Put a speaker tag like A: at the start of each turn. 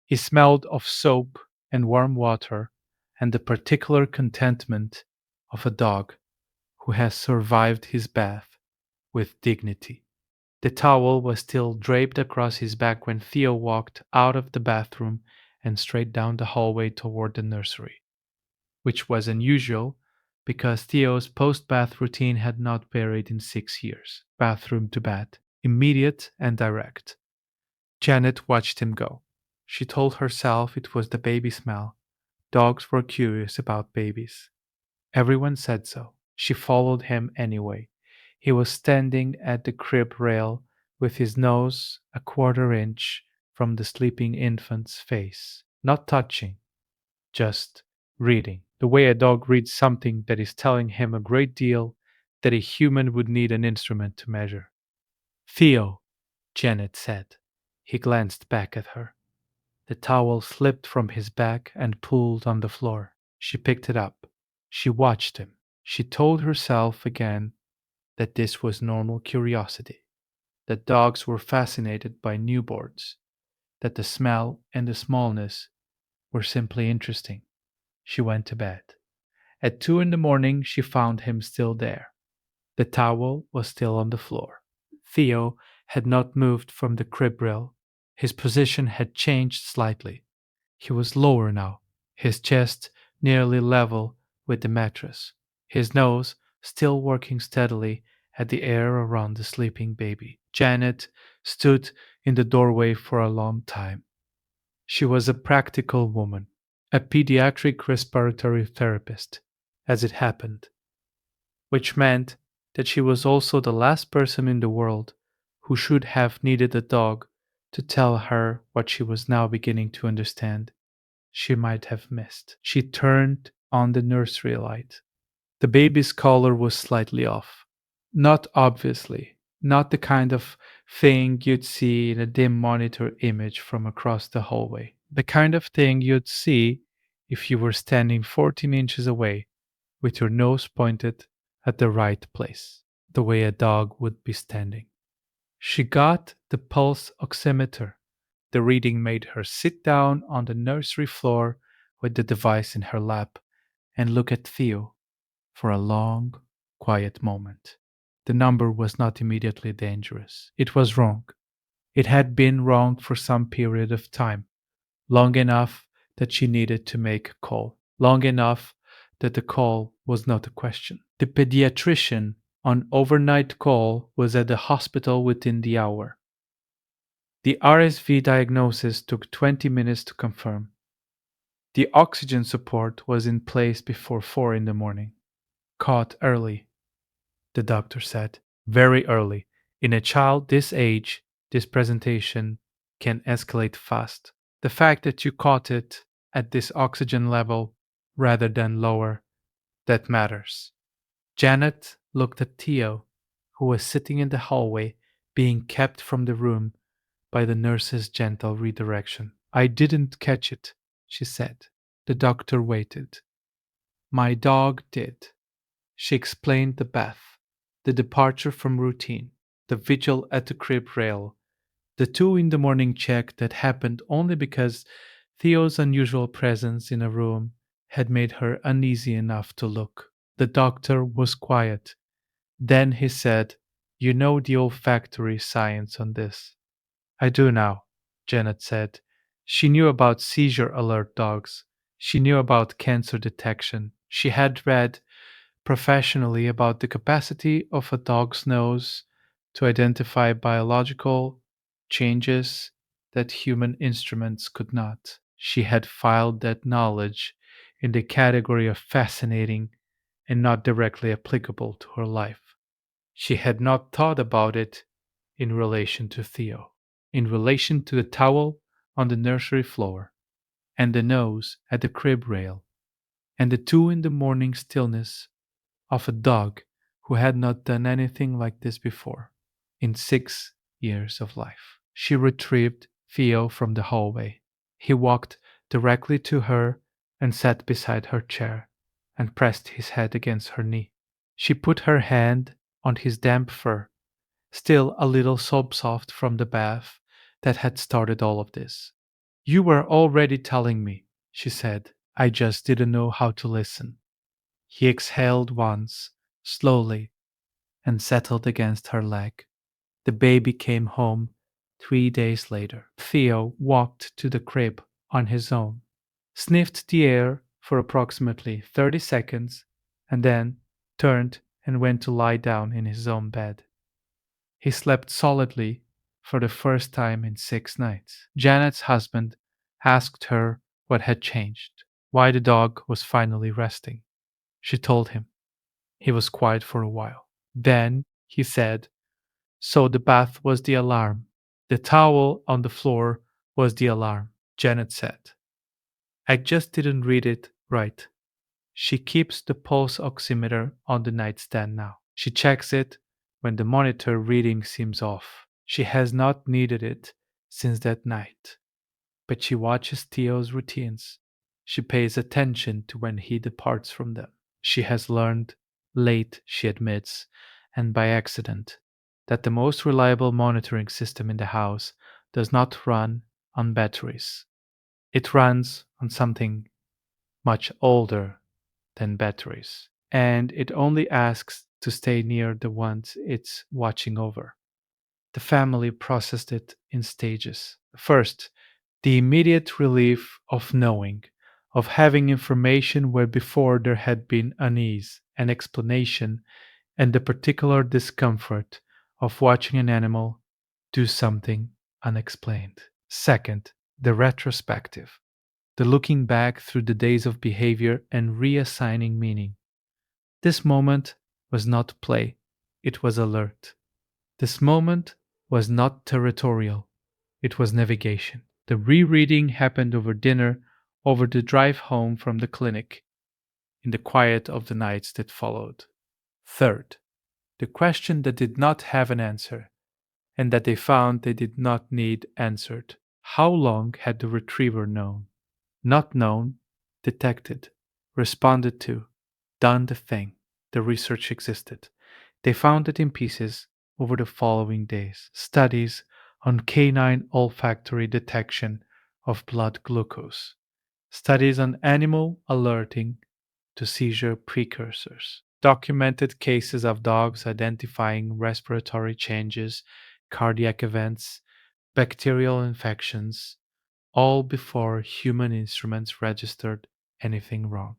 A: He smelled of soap and warm water and the particular contentment of a dog who has survived his bath with dignity. The towel was still draped across his back when Theo walked out of the bathroom and straight down the hallway toward the nursery, which was unusual because Theo's post bath routine had not varied in 6 years. Bathroom to bed, immediate and direct. Janet watched him go. She told herself it was the baby smell. Dogs were curious about babies. Everyone said so. She followed him anyway. He was standing at the crib rail with his nose a quarter inch from the sleeping infant's face, not touching, just reading. The way a dog reads something that is telling him a great deal that a human would need an instrument to measure. Theo, Janet said. He glanced back at her. The towel slipped from his back and pooled on the floor. She picked it up. She watched him. She told herself again that this was normal curiosity, that dogs were fascinated by newborns, that the smell and the smallness were simply interesting. She went to bed. At 2 in the morning, she found him still there. The towel was still on the floor. Theo had not moved from the crib rail. His position had changed slightly. He was lower now, his chest nearly level with the mattress, his nose still working steadily at the air around the sleeping baby. Janet stood in the doorway for a long time. She was a practical woman, a pediatric respiratory therapist, as it happened, which meant that she was also the last person in the world who should have needed a dog to tell her what she was now beginning to understand she might have missed. She turned on the nursery light. The baby's color was slightly off. Not obviously, not the kind of thing you'd see in a dim monitor image from across the hallway. The kind of thing you'd see if you were standing 14 inches away with your nose pointed at the right place, the way a dog would be standing. She got the pulse oximeter. The reading made her sit down on the nursery floor with the device in her lap and look at Theo for a long, quiet moment. The number was not immediately dangerous. It was wrong. It had been wrong for some period of time, long enough that she needed to make a call, long enough that the call was not a question. The pediatrician on overnight call was at the hospital within the hour. The RSV diagnosis took 20 minutes to confirm. The oxygen support was in place before 4 in the morning. Caught early, the doctor said. Very early. In a child this age, this presentation can escalate fast. The fact that you caught it at this oxygen level rather than lower, that matters. Janet looked at Theo, who was sitting in the hallway, being kept from the room by the nurse's gentle redirection. I didn't catch it, she said. The doctor waited. My dog did. She explained the bath, the departure from routine, the vigil at the crib rail, the 2 in the morning check that happened only because Theo's unusual presence in a room had made her uneasy enough to look. The doctor was quiet. Then he said, You know the olfactory science on this. I do now, Janet said. She knew about seizure alert dogs. She knew about cancer detection. She had read professionally about the capacity of a dog's nose to identify biological changes that human instruments could not. She had filed that knowledge in the category of fascinating and not directly applicable to her life. She had not thought about it in relation to Theo, in relation to the towel on the nursery floor, and the nose at the crib rail, and the 2 in the morning stillness of a dog who had not done anything like this before in 6 years of life. She retrieved Theo from the hallway. He walked directly to her and sat beside her chair and pressed his head against her knee. She put her hand on his damp fur, still a little soap soft from the bath that had started all of this. You were already telling me, she said. I just didn't know how to listen. He exhaled once, slowly, and settled against her leg. The baby came home 3 days later. Theo walked to the crib on his own, sniffed the air for approximately 30 seconds, and then turned and went to lie down in his own bed. He slept solidly for the first time in 6 nights. Janet's husband asked her what had changed, why the dog was finally resting. She told him. He was quiet for a while. Then he said, "So the bath was the alarm. The towel on the floor was the alarm," Janet said. "I just didn't read it right." She keeps the pulse oximeter on the nightstand now. She checks it when the monitor reading seems off. She has not needed it since that night, but she watches Theo's routines. She pays attention to when he departs from them. She has learned, late, she admits, and by accident, that the most reliable monitoring system in the house does not run on batteries. It runs on something much older than batteries, and it only asks to stay near the ones it's watching over. The family processed it in stages. First, the immediate relief of knowing, of having information where before there had been unease and explanation, and the particular discomfort of watching an animal do something unexplained. Second, the retrospective, the looking back through the days of behavior and reassigning meaning. This moment was not play, it was alert. This moment was not territorial, it was navigation. The rereading happened over dinner, over the drive home from the clinic, in the quiet of the nights that followed. Third, the question that did not have an answer, and that they found they did not need answered. How long had the retriever known? Not known, detected, responded to, done the thing. The research existed. They found it in pieces over the following days. Studies on canine olfactory detection of blood glucose. Studies on animal alerting to seizure precursors. Documented cases of dogs identifying respiratory changes, cardiac events, bacterial infections, all before human instruments registered anything wrong.